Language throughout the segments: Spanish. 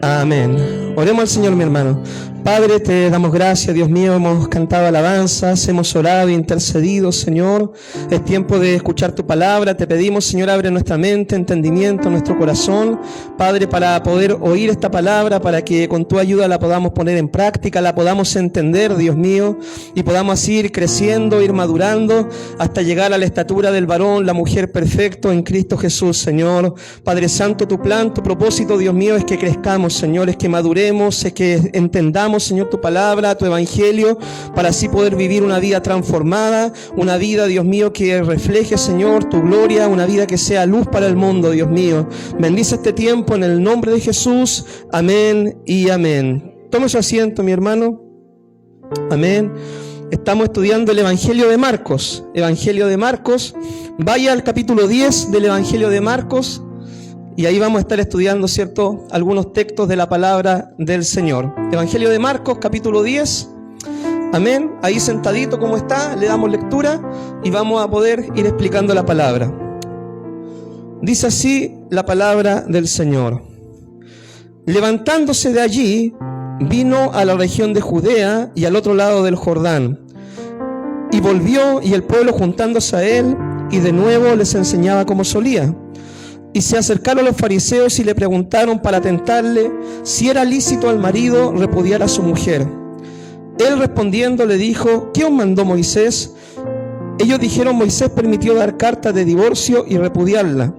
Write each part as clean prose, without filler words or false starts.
Amén. Oremos al Señor, mi hermano. Padre, te damos gracias, Dios mío, hemos cantado alabanzas, hemos orado e intercedido, Señor. Es tiempo de escuchar tu palabra. Te pedimos, Señor, abre nuestra mente, entendimiento, nuestro corazón, Padre, para poder oír esta palabra, para que con tu ayuda la podamos poner en práctica, la podamos entender, Dios mío, y podamos ir creciendo, ir madurando, hasta llegar a la estatura del varón, la mujer perfecto en Cristo Jesús, Señor. Padre Santo, tu plan, tu propósito, Dios mío, es que crezcamos, Señor, es que maduremos, es que entendamos, Señor, tu palabra, tu evangelio, para así poder vivir una vida transformada, una vida, Dios mío, que refleje, Señor, tu gloria, una vida que sea luz para el mundo, Dios mío. Bendice este tiempo en el nombre de Jesús. Amén y amén. Tome su asiento, mi hermano. Amén. Estamos estudiando el Evangelio de Marcos. Evangelio de Marcos. Vaya al capítulo 10 del Evangelio de Marcos. Y ahí vamos a estar estudiando, ¿cierto?, algunos textos de la palabra del Señor. Evangelio de Marcos, capítulo 10. Amén. Ahí sentadito como está, le damos lectura y vamos a poder ir explicando la palabra. Dice así la palabra del Señor. Levantándose de allí, vino a la región de Judea y al otro lado del Jordán. Y volvió, y el pueblo juntándose a él, y de nuevo les enseñaba como solía. Y se acercaron los fariseos y le preguntaron para tentarle si era lícito al marido repudiar a su mujer. Él respondiendo le dijo: ¿qué os mandó Moisés? Ellos dijeron: Moisés permitió dar carta de divorcio y repudiarla.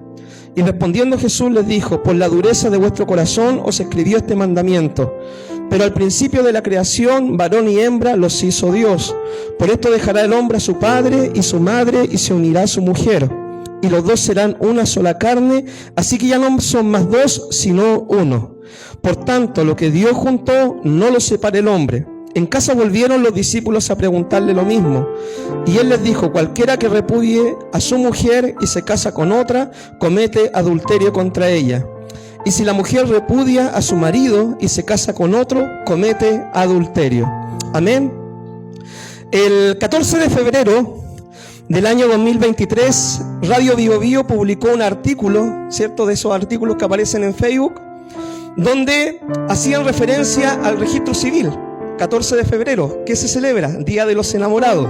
Y respondiendo Jesús les dijo: por la dureza de vuestro corazón os escribió este mandamiento. Pero al principio de la creación, varón y hembra los hizo Dios. Por esto dejará el hombre a su padre y su madre y se unirá a su mujer. Y los dos serán una sola carne, así que ya no son más dos, sino uno. Por tanto, lo que Dios juntó, no lo separe el hombre. En casa volvieron los discípulos a preguntarle lo mismo. Y él les dijo: cualquiera que repudie a su mujer y se casa con otra, comete adulterio contra ella. Y si la mujer repudia a su marido y se casa con otro, comete adulterio. Amén. El 14 de febrero del año 2023, Radio Bio Bio publicó un artículo, ¿cierto?, de esos artículos que aparecen en Facebook, donde hacían referencia al registro civil. 14 de febrero, ¿qué se celebra? Día de los Enamorados.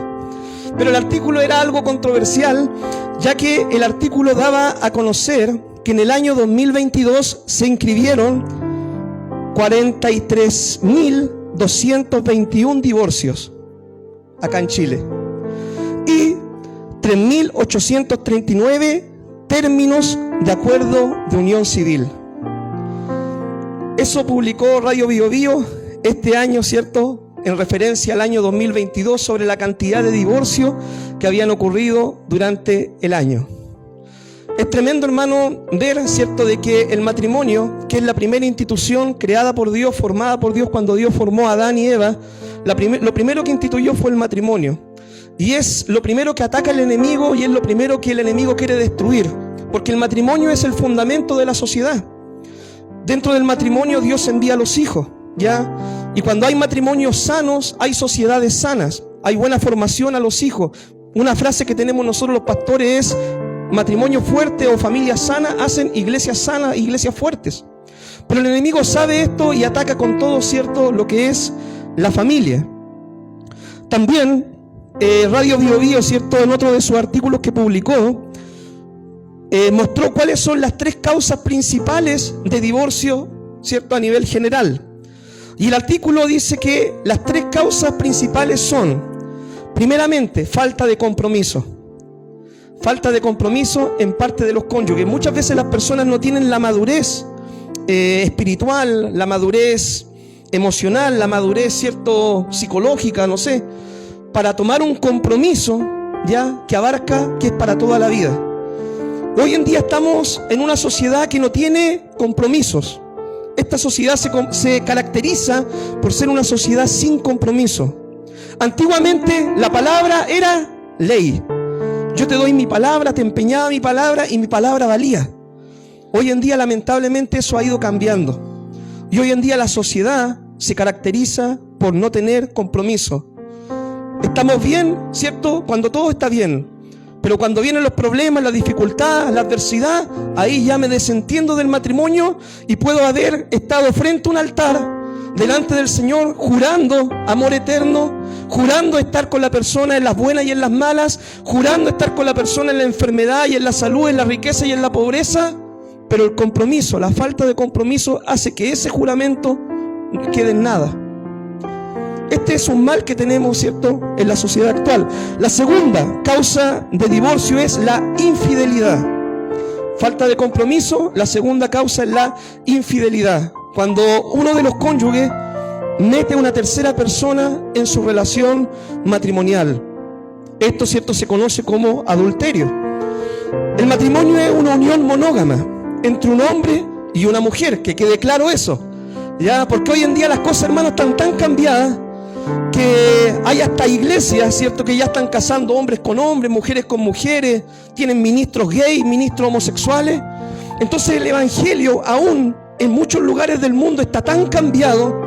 Pero el artículo era algo controversial, ya que el artículo daba a conocer que en el año 2022 se inscribieron 43.221 divorcios acá en Chile y 3.839 términos de acuerdo de unión civil. Eso publicó Radio Bio Bio este año, ¿cierto?, en referencia al año 2022, sobre la cantidad de divorcios que habían ocurrido durante el año. Es tremendo, hermano, ver, ¿cierto?, de que el matrimonio, que es la primera institución creada por Dios, formada por Dios cuando Dios formó a Adán y Eva, lo primero que instituyó fue el matrimonio. Y es lo primero que ataca el enemigo y es lo primero que el enemigo quiere destruir, porque el matrimonio es el fundamento de la sociedad. Dentro del matrimonio Dios envía a los hijos, ¿ya? Y cuando hay matrimonios sanos, hay sociedades sanas, hay buena formación a los hijos. Una frase que tenemos nosotros los pastores es: matrimonio fuerte o familia sana hacen iglesias sanas, iglesias fuertes. Pero el enemigo sabe esto y ataca con todo, ¿cierto?, lo que es la familia. También Radio Bio Bio, ¿cierto?, en otro de sus artículos que publicó, mostró cuáles son las 3 causas principales de divorcio, ¿cierto?, a nivel general. Y el artículo dice que las 3 causas principales son, primeramente, falta de compromiso. Falta de compromiso en parte de los cónyuges. Muchas veces las personas no tienen la madurez espiritual, la madurez emocional, la madurez, ¿cierto?, psicológica, no sé, para tomar un compromiso, ya, que abarca, que es para toda la vida. Hoy en día estamos en una sociedad que no tiene compromisos. Esta sociedad se caracteriza por ser una sociedad sin compromiso. Antiguamente la palabra era ley. Yo te doy mi palabra, te empeñaba mi palabra y mi palabra valía. Hoy en día lamentablemente eso ha ido cambiando. Y hoy en día la sociedad se caracteriza por no tener compromiso. Estamos bien, ¿cierto?, cuando todo está bien. Pero cuando vienen los problemas, la dificultad, la adversidad, ahí ya me desentiendo del matrimonio y puedo haber estado frente a un altar delante del Señor, jurando amor eterno, jurando estar con la persona en las buenas y en las malas, jurando estar con la persona en la enfermedad y en la salud, en la riqueza y en la pobreza. Pero el compromiso, la falta de compromiso hace que ese juramento quede en nada. Este es un mal que tenemos, ¿cierto?, en la sociedad actual. La segunda causa de divorcio es la infidelidad. Falta de compromiso, la segunda causa es la infidelidad. Cuando uno de los cónyuges mete a una tercera persona en su relación matrimonial. Esto, ¿cierto?, se conoce como adulterio. El matrimonio es una unión monógama entre un hombre y una mujer, que quede claro eso. Ya, porque hoy en día las cosas, hermanos, están tan cambiadas que hay hasta iglesias, ¿cierto?, que ya están casando hombres con hombres, mujeres con mujeres, tienen ministros gays, ministros homosexuales. Entonces el evangelio aún en muchos lugares del mundo está tan cambiado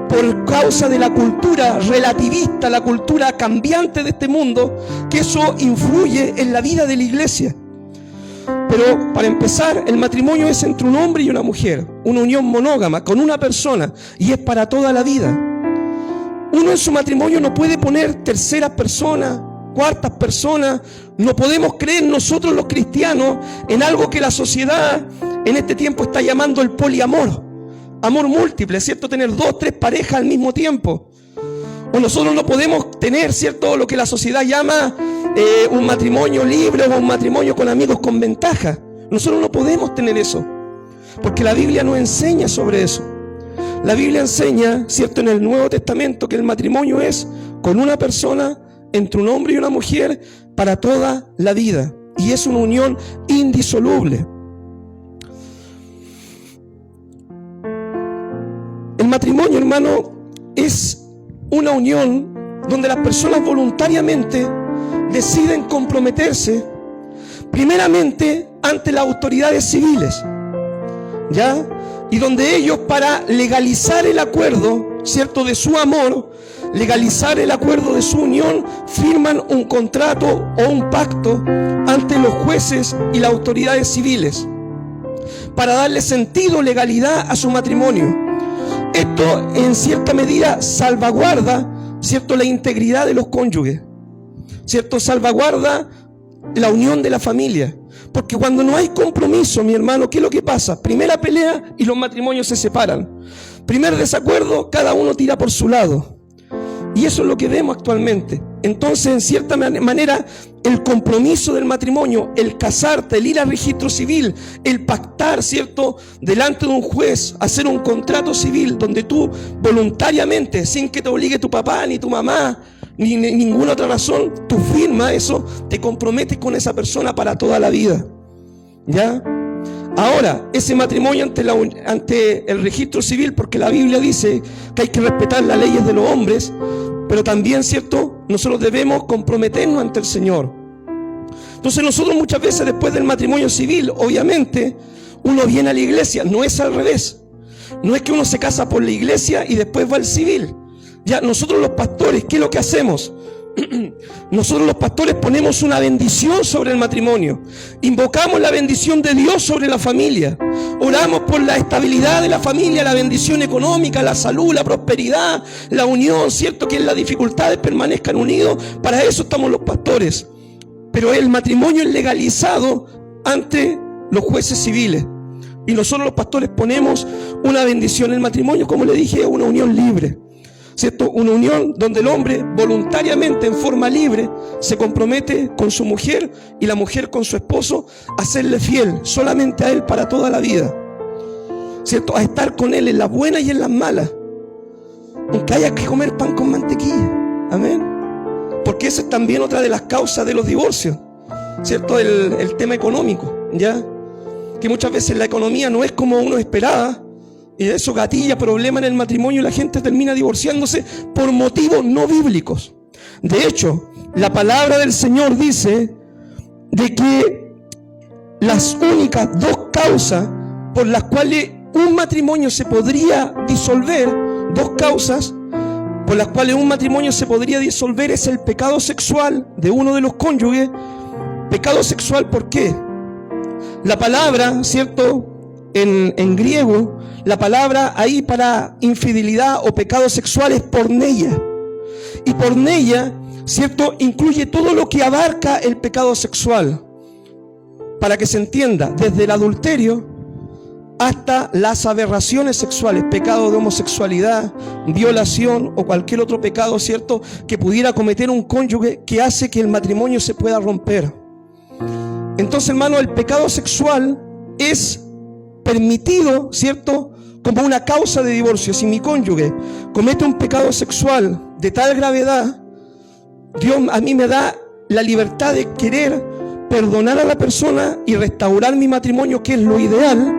por causa de la cultura relativista, la cultura cambiante de este mundo, que eso influye en la vida de la iglesia. Pero para empezar, el matrimonio es entre un hombre y una mujer, una unión monógama con una persona, y es para toda la vida. Uno en su matrimonio no puede poner terceras personas, cuartas personas. No podemos creer nosotros los cristianos en algo que la sociedad en este tiempo está llamando el poliamor, amor múltiple, ¿cierto? Tener 2, 3 parejas al mismo tiempo. O nosotros no podemos tener, ¿cierto?, lo que la sociedad llama un matrimonio libre o un matrimonio con amigos con ventaja. Nosotros no podemos tener eso, porque la Biblia nos enseña sobre eso. La Biblia enseña, ¿cierto?, en el Nuevo Testamento, que el matrimonio es con una persona, entre un hombre y una mujer, para toda la vida. Y es una unión indisoluble. El matrimonio, hermano, es una unión donde las personas voluntariamente deciden comprometerse, primeramente ante las autoridades civiles, ¿ya? Y donde ellos, para legalizar el acuerdo, ¿cierto?, de su amor, legalizar el acuerdo de su unión, firman un contrato o un pacto ante los jueces y las autoridades civiles para darle sentido, legalidad a su matrimonio. Esto en cierta medida salvaguarda, ¿cierto?, la integridad de los cónyuges, ¿cierto? Salvaguarda la unión de la familia. Porque cuando no hay compromiso, mi hermano, ¿qué es lo que pasa? Primera pelea y los matrimonios se separan. Primer desacuerdo, cada uno tira por su lado. Y eso es lo que vemos actualmente. Entonces, en cierta manera, el compromiso del matrimonio, el casarte, el ir al registro civil, el pactar, ¿cierto?, delante de un juez, hacer un contrato civil donde tú voluntariamente, sin que te obligue tu papá ni tu mamá, ni ninguna otra razón, tú firmas eso, te comprometes con esa persona para toda la vida, ¿ya? Ahora, ese matrimonio ante el registro civil, porque la Biblia dice que hay que respetar las leyes de los hombres, pero también, ¿cierto?, nosotros debemos comprometernos ante el Señor. Entonces nosotros muchas veces después del matrimonio civil, obviamente, uno viene a la iglesia, no es al revés. No es que uno se casa por la iglesia y después va al civil. Ya, nosotros los pastores, ¿qué es lo que hacemos? Nosotros los pastores ponemos una bendición sobre el matrimonio, invocamos la bendición de Dios sobre la familia, oramos por la estabilidad de la familia, la bendición económica, la salud, la prosperidad, la unión, ¿cierto?, que en las dificultades permanezcan unidos. Para eso estamos los pastores. Pero el matrimonio es legalizado ante los jueces civiles, y nosotros los pastores ponemos una bendición. El matrimonio, como le dije, es una unión libre, ¿cierto? Una unión donde el hombre voluntariamente, en forma libre, se compromete con su mujer y la mujer con su esposo a serle fiel solamente a él para toda la vida, ¿cierto? A estar con él en las buenas y en las malas, aunque haya que comer pan con mantequilla. Amén. Porque esa es también otra de las causas de los divorcios, ¿cierto? El tema económico, ¿ya? Que muchas veces la economía no es como uno esperaba, y eso gatilla problemas en el matrimonio y la gente termina divorciándose por motivos no bíblicos. De hecho, la palabra del Señor dice de que las únicas 2 causas por las cuales un matrimonio se podría disolver, 2 causas por las cuales un matrimonio se podría disolver, es el pecado sexual de uno de los cónyuges Pecado sexual, ¿por qué? La palabra, ¿cierto? En griego, la palabra ahí para infidelidad o pecado sexual es porneia. Y porneia, ¿cierto? Incluye todo lo que abarca el pecado sexual. Para que se entienda, desde el adulterio hasta las aberraciones sexuales, pecado de homosexualidad, violación o cualquier otro pecado, ¿cierto?, que pudiera cometer un cónyuge que hace que el matrimonio se pueda romper. Entonces, hermano, el pecado sexual es permitido, ¿cierto?, como una causa de divorcio. Si mi cónyuge comete un pecado sexual de tal gravedad, Dios a mí me da la libertad de querer perdonar a la persona y restaurar mi matrimonio, que es lo ideal,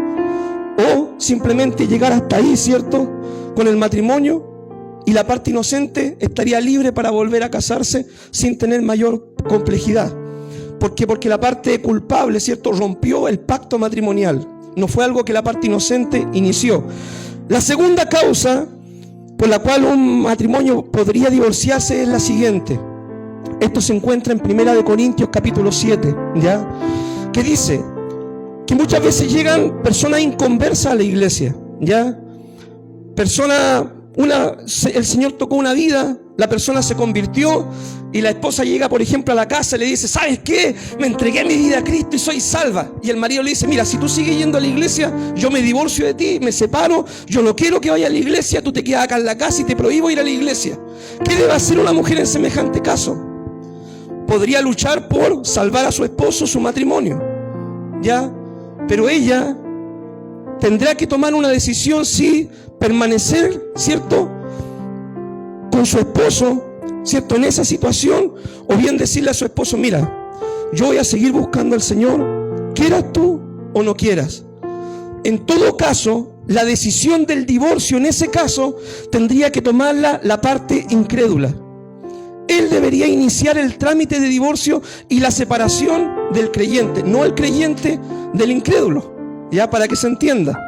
o simplemente llegar hasta ahí, ¿cierto?, con el matrimonio, y la parte inocente estaría libre para volver a casarse sin tener mayor complejidad. ¿Por qué? Porque la parte culpable, ¿cierto?, rompió el pacto matrimonial. No fue algo que la parte inocente inició. La segunda causa por la cual un matrimonio podría divorciarse es la siguiente. Esto se encuentra en 1 Corintios capítulo 7, ¿ya? Que dice que muchas veces llegan personas inconversas a la iglesia, ¿ya? El Señor tocó una vida, la persona se convirtió y la esposa llega, por ejemplo, a la casa y le dice: ¿sabes qué? Me entregué mi vida a Cristo y soy salva. Y el marido le dice: mira, si tú sigues yendo a la iglesia, yo me divorcio de ti, me separo, yo no quiero que vayas a la iglesia, tú te quedas acá en la casa y te prohíbo ir a la iglesia. ¿Qué debe hacer una mujer en semejante caso? Podría luchar por salvar a su esposo, su matrimonio, ¿ya? Pero ella tendrá que tomar una decisión si permanecer, ¿cierto?, con su esposo, ¿cierto?, en esa situación, o bien decirle a su esposo: mira, yo voy a seguir buscando al Señor, quieras tú o no quieras. En todo caso, la decisión del divorcio en ese caso tendría que tomarla la parte incrédula. Él debería iniciar el trámite de divorcio y la separación del creyente, no el creyente del incrédulo, ya, para que se entienda.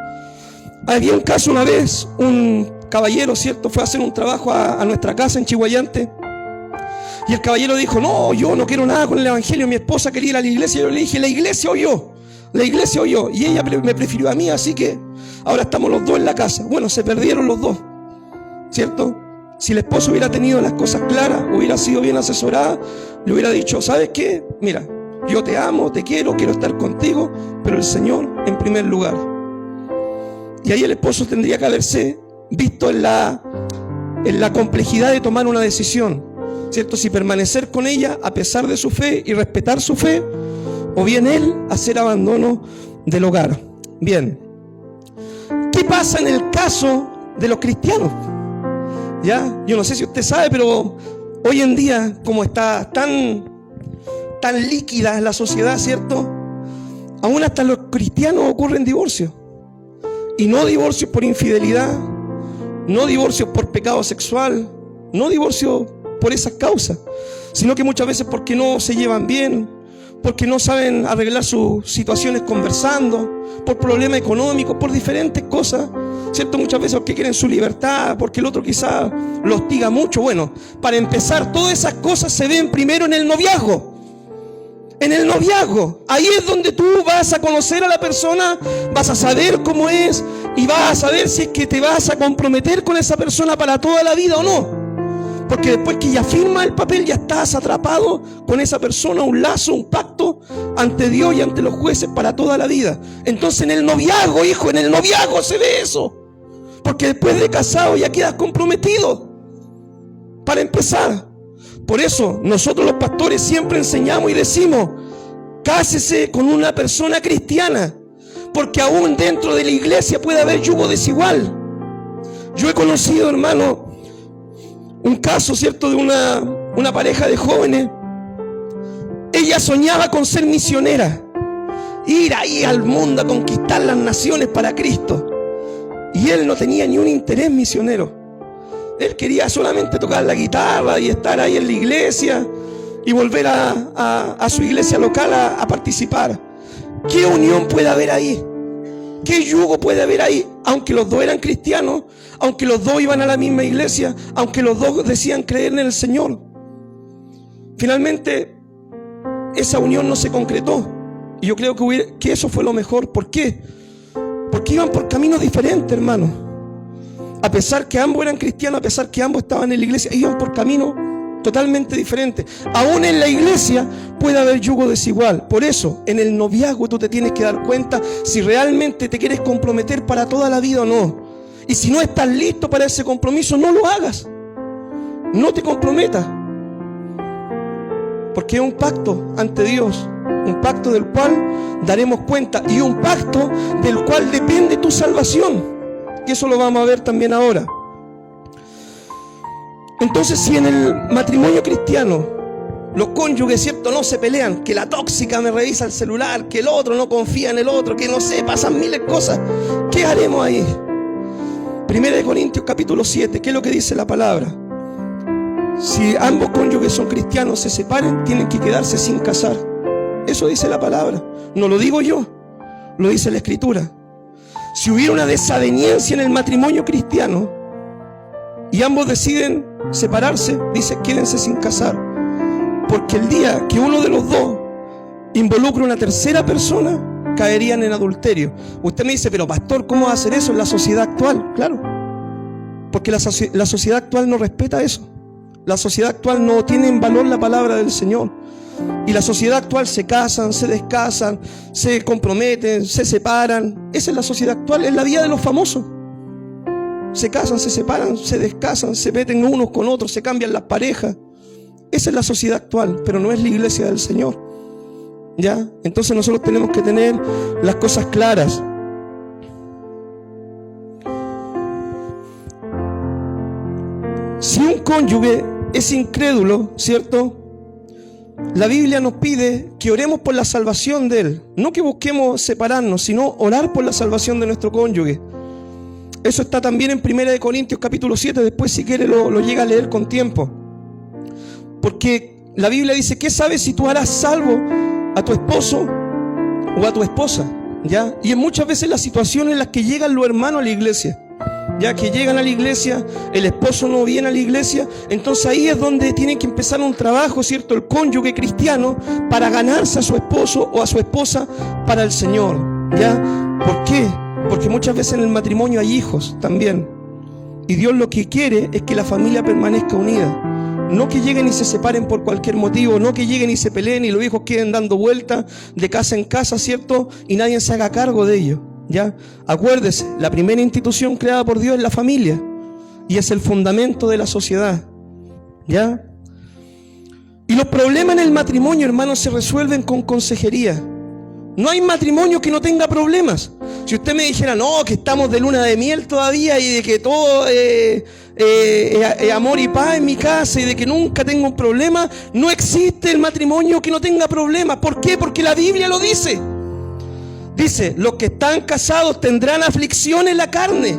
Había un caso una vez, un caballero, ¿cierto?, fue a hacer un trabajo a nuestra casa en Chihuayante, y el caballero dijo: no, yo no quiero nada con el evangelio, mi esposa quería ir a la iglesia. Yo le dije: la iglesia oyó, y ella me prefirió a mí, así que ahora estamos los dos en la casa. Bueno, se perdieron los dos, ¿cierto? Si el esposo hubiera tenido las cosas claras, hubiera sido bien asesorada, le hubiera dicho: ¿sabes qué? Mira, yo te amo, te quiero estar contigo, pero el Señor en primer lugar. Y ahí el esposo tendría que haberse visto en la complejidad de tomar una decisión, ¿cierto? Si permanecer con ella a pesar de su fe y respetar su fe, o bien él hacer abandono del hogar. Bien, ¿qué pasa en el caso de los cristianos? ¿Ya? Yo no sé si usted sabe, pero hoy en día, como está tan líquida la sociedad, ¿cierto?, aún hasta los cristianos ocurren divorcios. Y no divorcios por infidelidad, no divorcios por pecado sexual, no divorcios por esas causas, sino que muchas veces porque no se llevan bien, porque no saben arreglar sus situaciones conversando, por problemas económicos, por diferentes cosas, ¿cierto? Muchas veces porque quieren su libertad, porque el otro quizás lo hostiga mucho. Bueno, para empezar, todas esas cosas se ven primero en el noviazgo. En el noviazgo, ahí es donde tú vas a conocer a la persona, vas a saber cómo es y vas a saber si es que te vas a comprometer con esa persona para toda la vida o no. Porque después que ya firma el papel, ya estás atrapado con esa persona, un lazo, un pacto ante Dios y ante los jueces para toda la vida. Entonces en el noviazgo, hijo, en el noviazgo se ve eso. Porque después de casado ya quedas comprometido. Para empezar. Por eso nosotros los pastores siempre enseñamos y decimos: cásese con una persona cristiana, porque aún dentro de la iglesia puede haber yugo desigual. Yo he conocido, hermano, un caso, ¿cierto?, de una pareja de jóvenes. Ella soñaba con ser misionera, ir ahí al mundo a conquistar las naciones para Cristo, y él no tenía ni un interés misionero. Él quería solamente tocar la guitarra y estar ahí en la iglesia y volver a su iglesia local a participar. ¿Qué unión puede haber ahí? ¿Qué yugo puede haber ahí? Aunque los dos eran cristianos, aunque los dos iban a la misma iglesia, aunque los dos decían creer en el Señor. Finalmente, esa unión no se concretó. Y yo creo que eso fue lo mejor. ¿Por qué? Porque iban por caminos diferentes, hermano. A pesar que ambos eran cristianos, a pesar que ambos estaban en la iglesia, iban por caminos totalmente diferentes. Aún en la iglesia puede haber yugo desigual. Por eso, en el noviazgo tú te tienes que dar cuenta si realmente te quieres comprometer para toda la vida o no. Y si no estás listo para ese compromiso, no lo hagas. No te comprometas. Porque es un pacto ante Dios. Un pacto del cual daremos cuenta. Y un pacto del cual depende tu salvación. Y eso lo vamos a ver también ahora. Entonces, si en el matrimonio cristiano los cónyuges, ¿cierto?, no se pelean, que la tóxica me revisa el celular, que el otro no confía en el otro, que no sé, pasan miles de cosas, ¿qué haremos ahí? 1 Corintios capítulo 7, ¿qué es lo que dice la palabra? Si ambos cónyuges son cristianos, se separen, tienen que quedarse sin casar. Eso dice la palabra. No lo digo yo, lo dice la Escritura. Si hubiera una desaveniencia en el matrimonio cristiano y ambos deciden separarse, dice quédense sin casar. Porque el día que uno de los dos involucre a una tercera persona, caerían en adulterio. Usted me dice, pero pastor, ¿cómo va a hacer eso en la sociedad actual? Claro, porque la sociedad actual no respeta eso. La sociedad actual no tiene en valor la palabra del Señor. Y la sociedad actual se casan, se descasan, se comprometen, se separan. Esa es la sociedad actual, es la vida de los famosos. Se casan, se separan, se descasan, se meten unos con otros, se cambian las parejas. Esa es la sociedad actual, pero no es la iglesia del Señor. ¿Ya? Entonces nosotros tenemos que tener las cosas claras. Si un cónyuge es incrédulo, ¿cierto?, la Biblia nos pide que oremos por la salvación de él. No que busquemos separarnos, sino orar por la salvación de nuestro cónyuge. Eso está también en 1 Corintios capítulo 7. Después, si quiere, lo llega a leer con tiempo. Porque la Biblia dice, ¿qué sabes si tú harás salvo a tu esposo o a tu esposa? ¿Ya? Y en muchas veces las situaciones en las que llegan los hermanos a la iglesia, ya que llegan a la iglesia, el esposo no viene a la iglesia, entonces ahí es donde tiene que empezar un trabajo, ¿cierto?, el cónyuge cristiano para ganarse a su esposo o a su esposa para el Señor. ¿Ya? ¿Por qué? Porque muchas veces en el matrimonio hay hijos también. Y Dios lo que quiere es que la familia permanezca unida. No que lleguen y se separen por cualquier motivo, no que lleguen y se peleen y los hijos queden dando vueltas de casa en casa, ¿cierto?, y nadie se haga cargo de ello. ¿Ya? Acuérdese, la primera institución creada por Dios es la familia y es el fundamento de la sociedad. ¿Ya? Y los problemas en el matrimonio, hermanos, se resuelven con consejería. No hay matrimonio que no tenga problemas. Si usted me dijera, no, que estamos de luna de miel todavía y de que todo es amor y paz en mi casa y de que nunca tengo un problema, no existe el matrimonio que no tenga problemas. ¿Por qué? Porque la Biblia lo dice. Dice, los que están casados tendrán aflicción en la carne.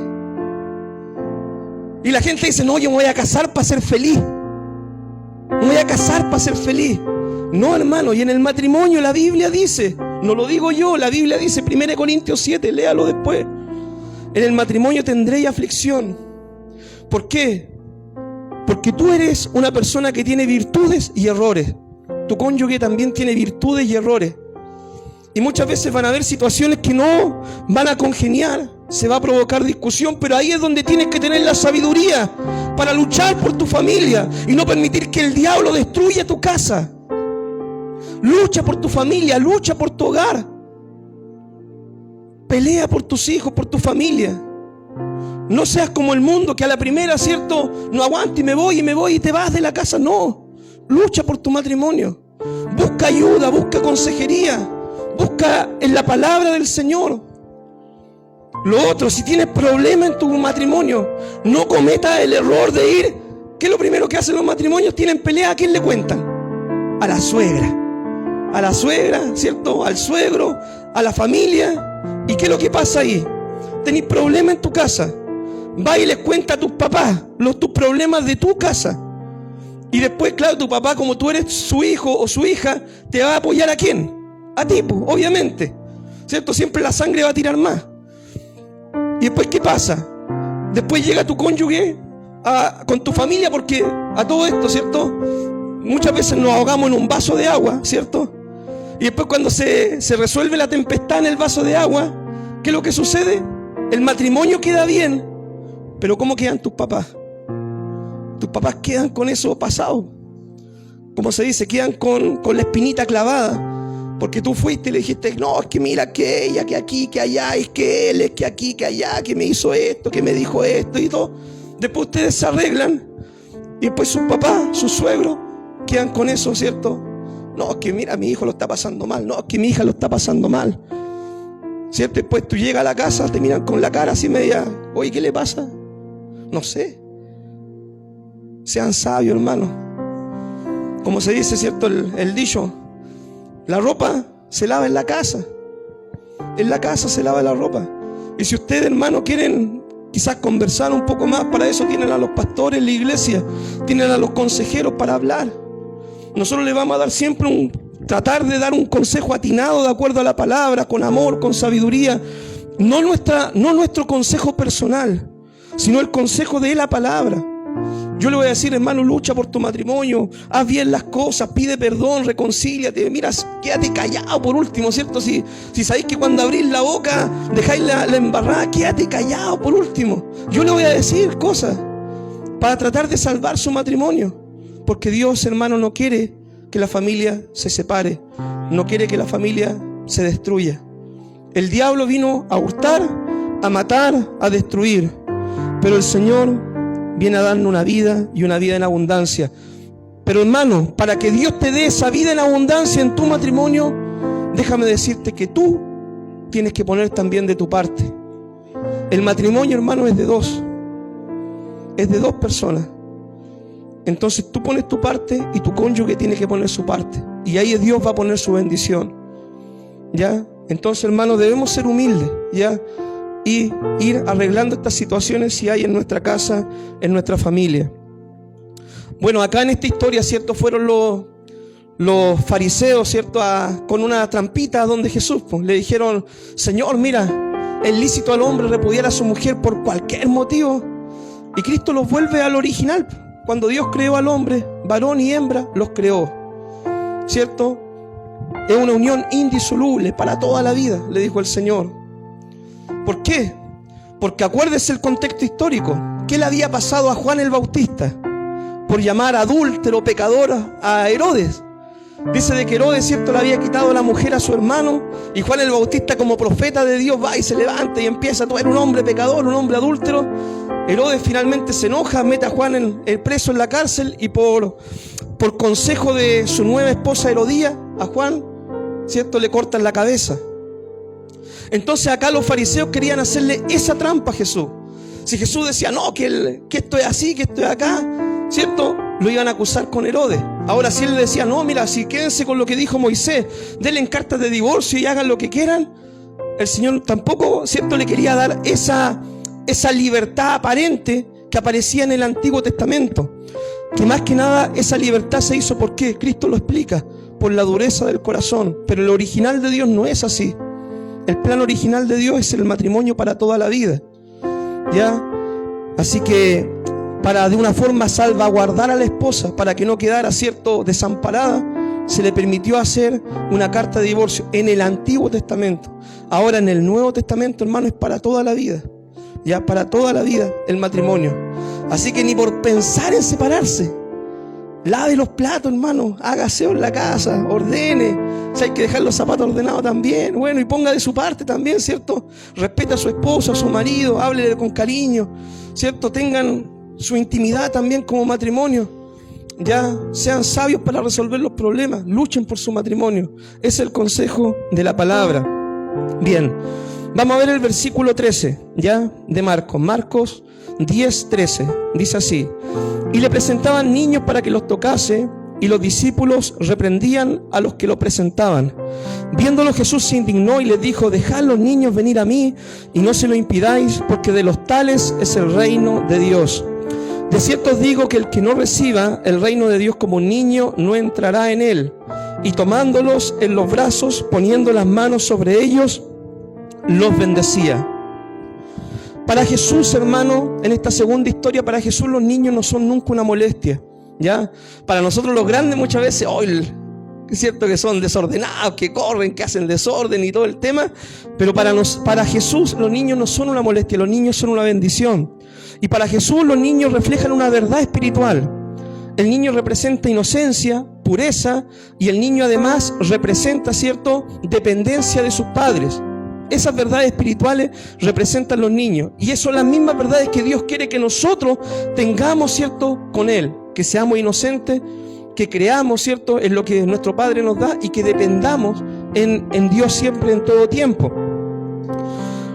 Y la gente dice, no, yo me voy a casar para ser feliz. Me voy a casar para ser feliz. No, hermano, y en el matrimonio la Biblia dice, no lo digo yo, la Biblia dice, 1 Corintios 7, léalo después. En el matrimonio tendréis aflicción. ¿Por qué? Porque tú eres una persona que tiene virtudes y errores. Tu cónyuge también tiene virtudes y errores. Y muchas veces van a haber situaciones que no van a congeniar, se va a provocar discusión, pero ahí es donde tienes que tener la sabiduría para luchar por tu familia y no permitir que el diablo destruya tu casa. Lucha por tu familia, lucha por tu hogar. Pelea por tus hijos, por tu familia. No seas como el mundo que a la primera, ¿cierto?, no aguanta y me voy y te vas de la casa. No, lucha por tu matrimonio. Busca ayuda, busca consejería. Busca en la palabra del Señor. Lo otro, si tienes problema en tu matrimonio, no cometas el error de ir. ¿Qué es lo primero que hacen los matrimonios? Tienen pelea, ¿a quién le cuentan? A la suegra. A la suegra, ¿cierto? Al suegro, a la familia. ¿Y qué es lo que pasa ahí? Tenés problema en tu casa. Va y les cuenta a tus papás tus problemas de tu casa. Y después, claro, tu papá, como tú eres su hijo o su hija, te va a apoyar ¿a quién? A ti, pues, obviamente, ¿cierto? Siempre la sangre va a tirar más. Y después, ¿qué pasa? Después llega tu cónyuge con tu familia, porque a todo esto, ¿cierto?, muchas veces nos ahogamos en un vaso de agua, ¿cierto? Y después cuando se resuelve la tempestad en el vaso de agua, ¿qué es lo que sucede? El matrimonio queda bien, pero ¿cómo quedan tus papás? Tus papás quedan con eso pasado. Como se dice, quedan con la espinita clavada. Porque tú fuiste y le dijiste, no, es que mira que ella, que aquí, que allá, es que él, es que aquí, que allá, que me hizo esto, que me dijo esto y todo. Después ustedes se arreglan y después sus papás, sus suegros, quedan con eso, ¿cierto? No, es que mira, mi hijo lo está pasando mal. No, es que mi hija lo está pasando mal. ¿Cierto? Después tú llegas a la casa, te miran con la cara así media, oye, ¿qué le pasa? No sé. Sean sabios, hermano. Como se dice, ¿cierto? El dicho. La ropa se lava en la casa. En la casa se lava la ropa. Y si ustedes, hermanos, quieren quizás conversar un poco más, para eso tienen a los pastores en la iglesia, tienen a los consejeros para hablar. Nosotros les vamos a dar siempre tratar de dar un consejo atinado de acuerdo a la palabra, con amor, con sabiduría. No nuestro consejo personal, sino el consejo de la palabra. Yo le voy a decir, hermano, lucha por tu matrimonio, haz bien las cosas, pide perdón, reconcíliate, mira, quédate callado por último, ¿cierto? Si sabéis que cuando abrís la boca dejáis la embarrada, quédate callado por último. Yo le voy a decir cosas para tratar de salvar su matrimonio, porque Dios, hermano, no quiere que la familia se separe, no quiere que la familia se destruya. El diablo vino a hurtar, a matar, a destruir, pero el Señor viene a darnos una vida y una vida en abundancia. Pero hermano, para que Dios te dé esa vida en abundancia en tu matrimonio, déjame decirte que tú tienes que poner también de tu parte. El matrimonio, hermano, es de dos. Es de dos personas. Entonces tú pones tu parte y tu cónyuge tiene que poner su parte. Y ahí Dios va a poner su bendición. ¿Ya? Entonces, hermano, debemos ser humildes. ¿Ya? Y ir arreglando estas situaciones si hay en nuestra casa, en nuestra familia. Bueno, acá en esta historia, ¿cierto? Fueron los fariseos, ¿cierto? Con una trampita donde Jesús, pues, le dijeron, Señor, mira, es lícito al hombre repudiar a su mujer por cualquier motivo. Y Cristo los vuelve al original. Cuando Dios creó al hombre, varón y hembra, los creó, ¿cierto? Es una unión indisoluble para toda la vida, le dijo el Señor. ¿Por qué? Porque acuérdese el contexto histórico. ¿Qué le había pasado a Juan el Bautista? Por llamar adúltero, pecador a Herodes. Dice de que Herodes, ¿cierto?, le había quitado la mujer a su hermano. Y Juan el Bautista, como profeta de Dios, va y se levanta y empieza a traer un hombre pecador, un hombre adúltero. Herodes finalmente se enoja, mete a Juan preso en la cárcel. Y por consejo de su nueva esposa Herodía, a Juan, ¿cierto?, le cortan la cabeza. Entonces acá los fariseos querían hacerle esa trampa a Jesús. Si Jesús decía, no, que esto es así, que esto es acá, ¿cierto?, lo iban a acusar con Herodes. Ahora si él le decía, no, mira, si quédense con lo que dijo Moisés, denle en cartas de divorcio y hagan lo que quieran, el Señor tampoco, ¿cierto?, le quería dar esa libertad aparente que aparecía en el Antiguo Testamento. Que más que nada esa libertad se hizo, ¿por qué? Cristo lo explica, por la dureza del corazón. Pero el original de Dios no es así. El plan original de Dios es el matrimonio para toda la vida, ¿ya? Así que para de una forma salvaguardar a la esposa, para que no quedara, ¿cierto?, desamparada, se le permitió hacer una carta de divorcio en el Antiguo Testamento. Ahora en el Nuevo Testamento, hermano, es para toda la vida, ya, para toda la vida el matrimonio. Así que ni por pensar en separarse. Lave los platos, hermano, haga aseo en la casa, ordene. Si hay que dejar los zapatos ordenados también, bueno, y ponga de su parte también, ¿cierto? Respeta a su esposo, a su marido, háblele con cariño, ¿cierto? Tengan su intimidad también como matrimonio. Ya, sean sabios para resolver los problemas, luchen por su matrimonio. Ese es el consejo de la palabra. Bien, vamos a ver el versículo 13, ya, de Marcos. Marcos 10:13, dice así: y le presentaban niños para que los tocase, y los discípulos reprendían a los que lo presentaban. Viéndolo, Jesús se indignó y les dijo: dejad los niños venir a mí, y no se lo impidáis, porque de los tales es el reino de Dios. De cierto os digo que el que no reciba el reino de Dios como un niño, no entrará en él. Y tomándolos en los brazos, poniendo las manos sobre ellos, los bendecía. Para Jesús, hermano, en esta segunda historia, para Jesús los niños no son nunca una molestia, ¿ya? Para nosotros los grandes muchas veces, Es cierto que son desordenados, que corren, que hacen desorden y todo el tema, pero para Jesús los niños no son una molestia, los niños son una bendición. Y para Jesús los niños reflejan una verdad espiritual. El niño representa inocencia, pureza, y el niño además representa, ¿cierto?, dependencia de sus padres. Esas verdades espirituales representan los niños, y esas son las mismas verdades que Dios quiere que nosotros tengamos, ¿cierto?, con Él, que seamos inocentes, que creamos, ¿cierto?, en lo que nuestro Padre nos da y que dependamos en Dios siempre, en todo tiempo.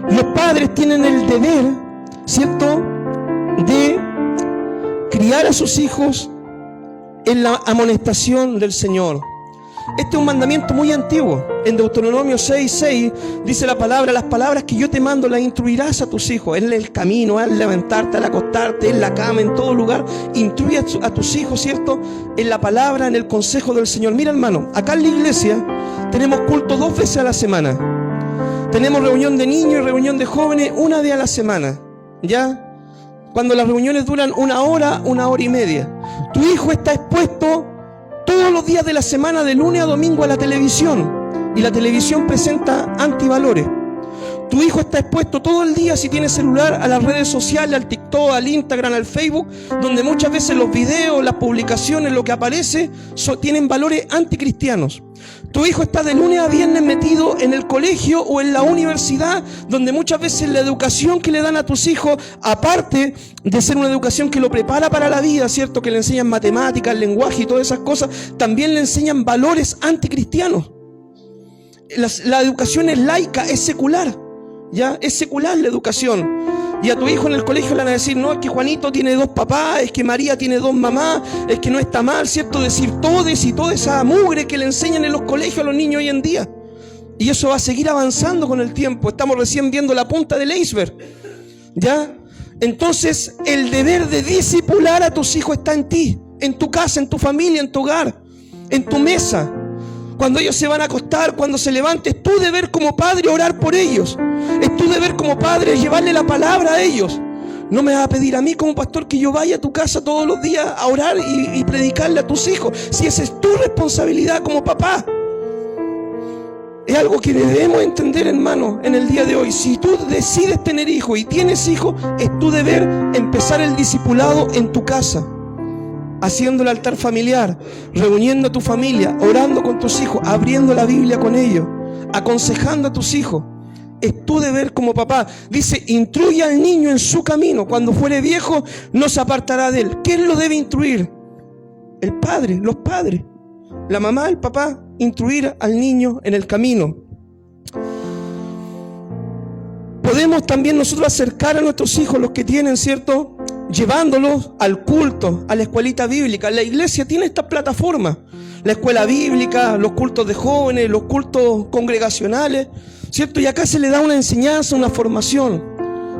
Los padres tienen el deber, ¿cierto?, de criar a sus hijos en la amonestación del Señor. Este es un mandamiento muy antiguo. En Deuteronomio 6:6 dice la palabra: las palabras que yo te mando las instruirás a tus hijos en el camino, al levantarte, al acostarte, en la cama, en todo lugar. Instruye a tus hijos, ¿cierto?, en la palabra, en el consejo del Señor. Mira, hermano, acá en la iglesia tenemos culto 2 veces a la semana. Tenemos reunión de niños y reunión de jóvenes 1 vez a la semana, ¿ya? Cuando las reuniones duran 1 hora, 1 hora y media. Tu hijo está expuesto todos los días de la semana, de lunes a domingo, a la televisión. Y la televisión presenta antivalores. Tu hijo está expuesto todo el día, si tiene celular, a las redes sociales, al TikTok, al Instagram, al Facebook, donde muchas veces los videos, las publicaciones, lo que aparece, tienen valores anticristianos. Tu hijo está de lunes a viernes metido en el colegio o en la universidad, donde muchas veces la educación que le dan a tus hijos, aparte de ser una educación que lo prepara para la vida, ¿cierto?, que le enseñan matemáticas, lenguaje y todas esas cosas, también le enseñan valores anticristianos. La educación es laica, es secular, ¿ya? Es secular la educación. Y a tu hijo en el colegio le van a decir: no, es que Juanito tiene 2 papás, es que María tiene 2 mamás, es que no está mal, ¿cierto?, decir todes y toda esa mugre que le enseñan en los colegios a los niños hoy en día. Y eso va a seguir avanzando con el tiempo. Estamos recién viendo la punta del iceberg, ¿ya? Entonces, el deber de discipular a tus hijos está en ti, en tu casa, en tu familia, en tu hogar, en tu mesa. Cuando ellos se van a acostar, cuando se levanten, es tu deber como padre orar por ellos. Es tu deber como padre llevarle la palabra a ellos. No me vas a pedir a mí como pastor que yo vaya a tu casa todos los días a orar y predicarle a tus hijos, si esa es tu responsabilidad como papá. Es algo que debemos entender, hermano, en el día de hoy. Si tú decides tener hijos y tienes hijos, es tu deber empezar el discipulado en tu casa, haciendo el altar familiar, reuniendo a tu familia, orando con tus hijos, abriendo la Biblia con ellos, aconsejando a tus hijos. Es tu deber como papá. Dice: instruye al niño en su camino, cuando fuere viejo no se apartará de él. ¿Quién lo debe instruir? El padre, los padres, la mamá, el papá. Instruir al niño en el camino. Podemos también nosotros acercar a nuestros hijos, los que tienen, ¿cierto?, llevándolos al culto, a la escuelita bíblica. La iglesia tiene estas plataformas: la escuela bíblica, los cultos de jóvenes, los cultos congregacionales, ¿cierto? Y acá se le da una enseñanza, una formación.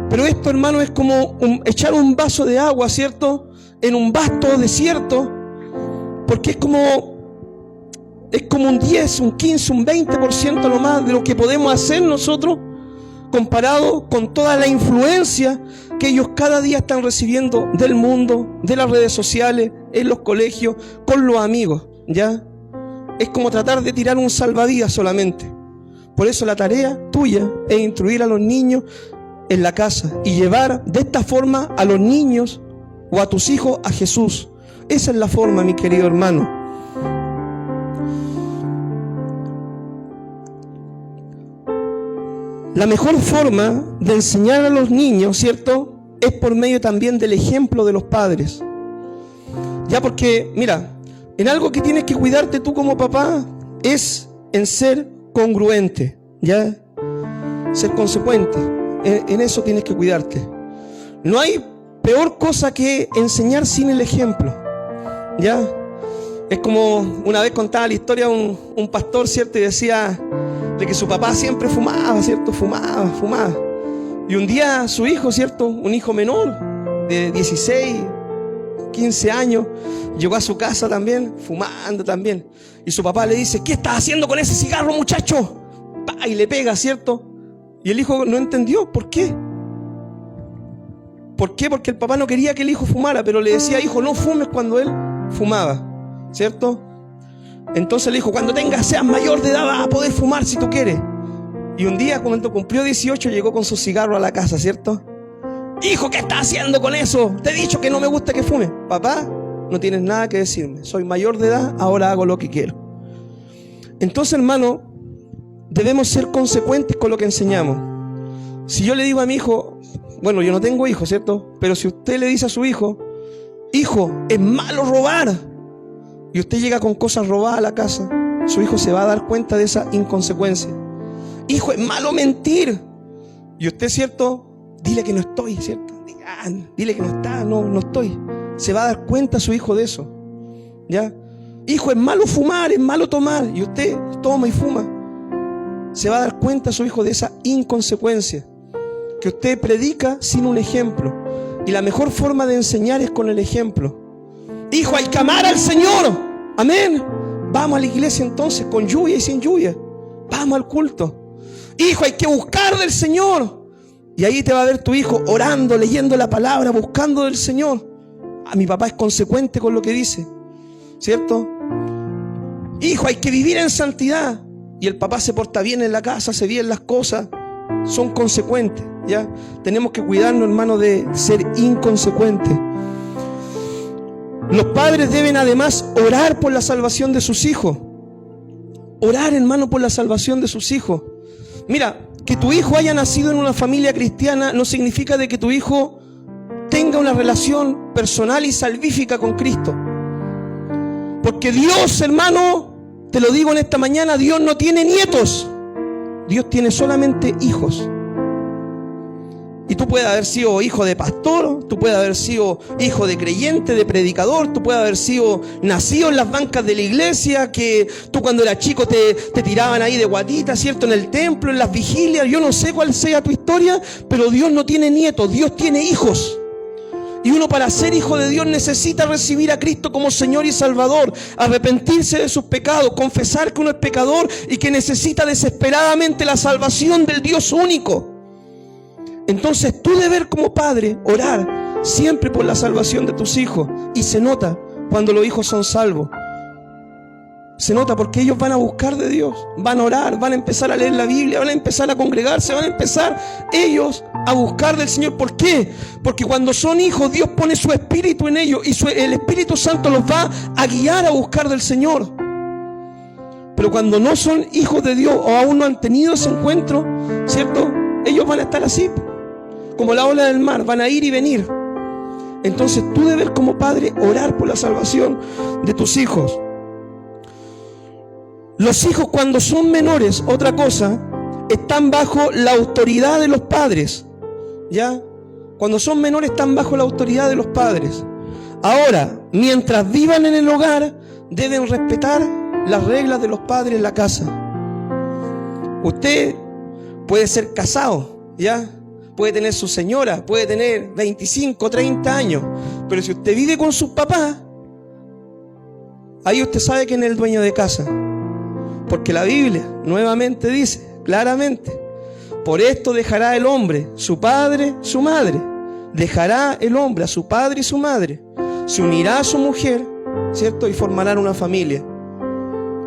Pero esto, hermano, es como echar un vaso de agua, ¿cierto?, en un vasto desierto, porque es como un 10, un 15, un 20% lo más de lo que podemos hacer nosotros, comparado con toda la influencia que ellos cada día están recibiendo del mundo, de las redes sociales, en los colegios, con los amigos, ¿ya? Es como tratar de tirar un salvavidas solamente. Por eso la tarea tuya es instruir a los niños en la casa y llevar de esta forma a los niños o a tus hijos a Jesús. Esa es la forma, mi querido hermano. La mejor forma de enseñar a los niños, ¿cierto?, es por medio también del ejemplo de los padres. Ya, porque, mira, en algo que tienes que cuidarte tú como papá es en ser congruente, ¿ya? Ser consecuente. En eso tienes que cuidarte. No hay peor cosa que enseñar sin el ejemplo, ¿ya? Es como una vez contaba la historia un pastor, ¿cierto?, y decía de que su papá siempre fumaba, ¿cierto? Fumaba. Y un día su hijo, ¿cierto?, un hijo menor de 16, 15 años, llegó a su casa también, fumando también. Y su papá le dice: ¿qué estás haciendo con ese cigarro, muchacho? ¡Pah! Y le pega, ¿cierto? Y el hijo no entendió. ¿Por qué? ¿Por qué? Porque el papá no quería que el hijo fumara, pero le decía: hijo, no fumes, cuando él fumaba, ¿cierto? Entonces le dijo, cuando seas mayor de edad vas a poder fumar si tú quieres. Y un día cuando cumplió 18 llegó con su cigarro a la casa, ¿cierto? Hijo, ¿qué estás haciendo con eso? Te he dicho que no me gusta que fume. Papá, no tienes nada que decirme. Soy mayor de edad, ahora hago lo que quiero. Entonces, hermano, debemos ser consecuentes con lo que enseñamos. Si yo le digo a mi hijo, bueno, yo no tengo hijos, ¿cierto? Pero si usted le dice a su hijo, hijo, es malo robar, y usted llega con cosas robadas a la casa, su hijo se va a dar cuenta de esa inconsecuencia. Hijo, es malo mentir, y usted, ¿cierto? Dile que no estoy, ¿cierto? Dile que no está, no estoy. Se va a dar cuenta su hijo de eso, ¿ya? Hijo, es malo fumar, es malo tomar, y usted toma y fuma. Se va a dar cuenta su hijo de esa inconsecuencia, que usted predica sin un ejemplo, y la mejor forma de enseñar es con el ejemplo. Hijo, hay que amar al Señor, amén. Vamos a la iglesia entonces, con lluvia y sin lluvia. Vamos al culto. Hijo, hay que buscar del Señor. Y ahí te va a ver tu hijo orando, leyendo la palabra, buscando del Señor. Mi papá es consecuente con lo que dice, ¿cierto? Hijo, hay que vivir en santidad. Y el papá se porta bien en la casa, hace bien las cosas. Son consecuentes, ¿ya? Tenemos que cuidarnos, hermano, de ser inconsecuentes. Los padres deben además orar por la salvación de sus hijos. Orar, hermano, por la salvación de sus hijos. Mira, que tu hijo haya nacido en una familia cristiana no significa de que tu hijo tenga una relación personal y salvífica con Cristo. Porque Dios, hermano, te lo digo en esta mañana, Dios no tiene nietos. Dios tiene solamente hijos. Y tú puedes haber sido hijo de pastor, tú puedes haber sido hijo de creyente, de predicador, tú puedes haber sido nacido en las bancas de la iglesia, que tú cuando eras chico te tiraban ahí de guatita, ¿cierto? En el templo, en las vigilias. Yo no sé cuál sea tu historia, pero Dios no tiene nietos, Dios tiene hijos. Y uno, para ser hijo de Dios, necesita recibir a Cristo como Señor y Salvador, arrepentirse de sus pecados, confesar que uno es pecador y que necesita desesperadamente la salvación del Dios único. Entonces, tu deber como padre, orar siempre por la salvación de tus hijos. Y se nota cuando los hijos son salvos. Se nota porque ellos van a buscar de Dios, van a orar, van a empezar a leer la Biblia, van a empezar a congregarse, van a empezar ellos a buscar del Señor. ¿Por qué? Porque cuando son hijos, Dios pone su espíritu en ellos y el Espíritu Santo los va a guiar a buscar del Señor. Pero cuando no son hijos de Dios o aún no han tenido ese encuentro, ¿cierto? Ellos van a estar así, como la ola del mar, van a ir y venir. Entonces, tu deber como padre, orar por la salvación de tus hijos. Los hijos, cuando son menores, otra cosa, están bajo la autoridad de los padres, ¿ya? Cuando son menores están bajo la autoridad de los padres. Ahora, mientras vivan en el hogar, deben respetar las reglas de los padres en la casa. Usted puede ser casado, ¿ya? Puede tener su señora, puede tener 25, 30 años, pero si usted vive con sus papás, ahí usted sabe quién es el dueño de casa. Porque la Biblia nuevamente dice claramente: por esto dejará el hombre su padre, su madre. Dejará el hombre a su padre y su madre. Se unirá a su mujer, ¿cierto? Y formarán una familia.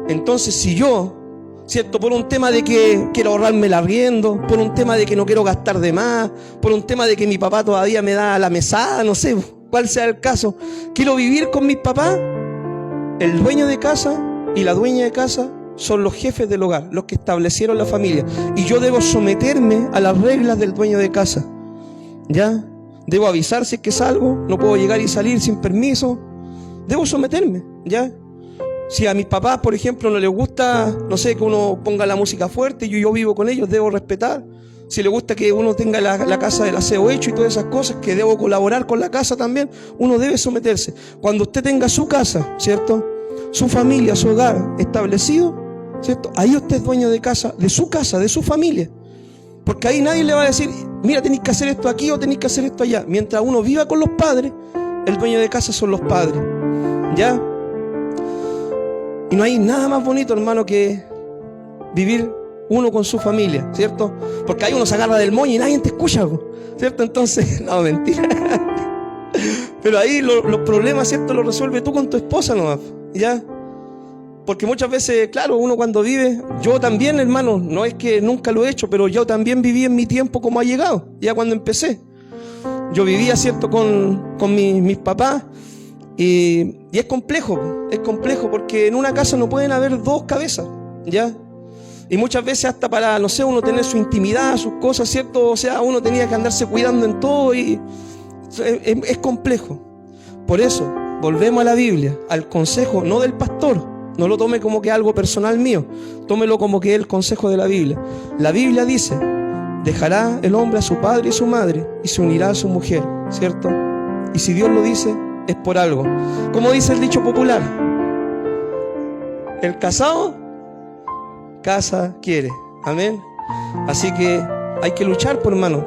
Entonces, si yo, ¿cierto? Por un tema de que quiero ahorrarme el arriendo, por un tema de que no quiero gastar de más, por un tema de que mi papá todavía me da la mesada, no sé cuál sea el caso, quiero vivir con mis papás, el dueño de casa y la dueña de casa son los jefes del hogar, los que establecieron la familia. Y yo debo someterme a las reglas del dueño de casa, ¿ya? Debo avisar si es que salgo, no puedo llegar y salir sin permiso. Debo someterme, ¿ya? Si a mis papás, por ejemplo, no les gusta, no sé, que uno ponga la música fuerte y yo vivo con ellos, debo respetar. Si les gusta que uno tenga la casa del aseo hecho y todas esas cosas, que debo colaborar con la casa también, uno debe someterse. Cuando usted tenga su casa, ¿cierto? Su familia, su hogar establecido, ¿cierto? Ahí usted es dueño de casa, de su familia. Porque ahí nadie le va a decir: mira, tenéis que hacer esto aquí o tenéis que hacer esto allá. Mientras uno viva con los padres, el dueño de casa son los padres, ¿ya? Y no hay nada más bonito, hermano, que vivir uno con su familia, ¿cierto? Porque ahí uno se agarra del moño y nadie te escucha, ¿cierto? Entonces, no, mentira. Pero ahí los problemas, ¿cierto? Los resuelve tú con tu esposa nomás, ¿ya? Porque muchas veces, claro, uno cuando vive, yo también, hermano, no es que nunca lo he hecho, pero yo también viví en mi tiempo como ha llegado, ya cuando empecé. Yo vivía, ¿cierto?, con mis papás y es complejo porque en una casa no pueden haber dos cabezas, ¿ya? Y muchas veces hasta para, no sé, uno tener su intimidad, sus cosas, ¿cierto? O sea, uno tenía que andarse cuidando en todo y es complejo. Por eso, volvemos a la Biblia, al consejo, no del pastor. No lo tome como que algo personal mío, tómelo como que es el consejo de la Biblia. La Biblia dice: dejará el hombre a su padre y su madre y se unirá a su mujer, ¿cierto? Y si Dios lo dice, es por algo. Como dice el dicho popular, el casado, casa quiere. Amén. Así que hay que luchar, por hermano.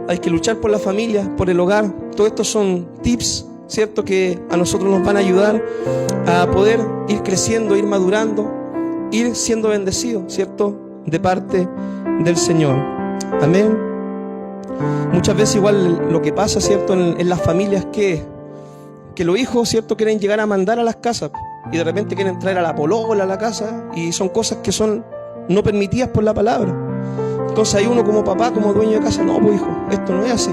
Hay que luchar por la familia, por el hogar. Todos estos son tips, ¿cierto?, que a nosotros nos van a ayudar a poder ir creciendo, ir madurando, ir siendo bendecidos, ¿cierto?, de parte del Señor. Amén. Muchas veces igual lo que pasa, ¿cierto?, en las familias que los hijos, ¿cierto?, quieren llegar a mandar a las casas y de repente quieren traer a la polola a la casa y son cosas que son no permitidas por la palabra. Entonces hay uno como papá, como dueño de casa: no, pues hijo, esto no es así,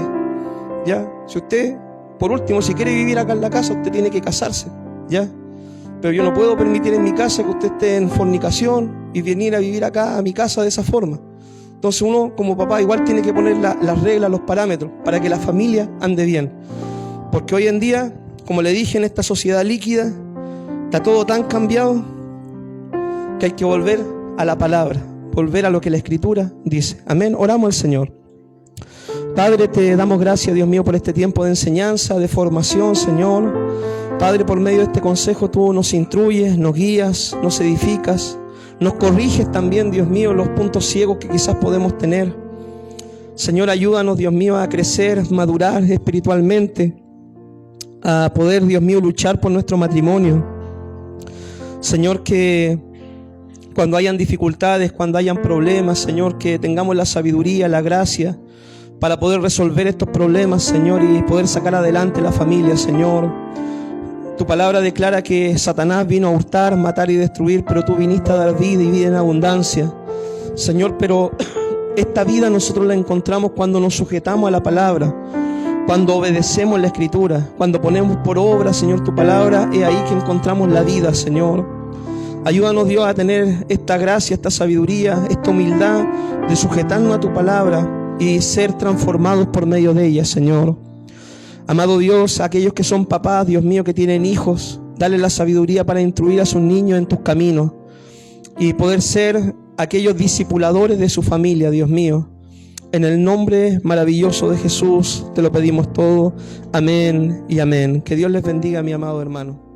¿ya? Si usted, por último, si quiere vivir acá en la casa, usted tiene que casarse, ¿ya? Pero yo no puedo permitir en mi casa que usted esté en fornicación y venir a vivir acá a mi casa de esa forma. Entonces uno como papá igual tiene que poner las reglas, los parámetros para que la familia ande bien. Porque hoy en día, como le dije, en esta sociedad líquida está todo tan cambiado que hay que volver a la palabra, volver a lo que la Escritura dice. Amén. Oramos al Señor. Padre, te damos gracias, Dios mío, por este tiempo de enseñanza, de formación, Señor. Padre, por medio de este consejo tú nos instruyes, nos guías, nos edificas, nos corriges también, Dios mío, los puntos ciegos que quizás podemos tener. Señor, ayúdanos, Dios mío, a crecer, madurar espiritualmente, a poder, Dios mío, luchar por nuestro matrimonio. Señor, que cuando hayan dificultades, cuando hayan problemas, Señor, que tengamos la sabiduría, la gracia para poder resolver estos problemas, Señor, y poder sacar adelante la familia, Señor. Tu palabra declara que Satanás vino a hurtar, matar y destruir, pero tú viniste a dar vida y vida en abundancia, Señor. Pero esta vida nosotros la encontramos cuando nos sujetamos a la palabra, cuando obedecemos la Escritura, cuando ponemos por obra, Señor, tu palabra. Es ahí que encontramos la vida, Señor. Ayúdanos, Dios, a tener esta gracia, esta sabiduría, esta humildad de sujetarnos a tu palabra y ser transformados por medio de ella, Señor. Amado Dios, a aquellos que son papás, Dios mío, que tienen hijos, dale la sabiduría para instruir a sus niños en tus caminos y poder ser aquellos discipuladores de su familia, Dios mío. En el nombre maravilloso de Jesús te lo pedimos todo. Amén y amén. Que Dios les bendiga, mi amado hermano.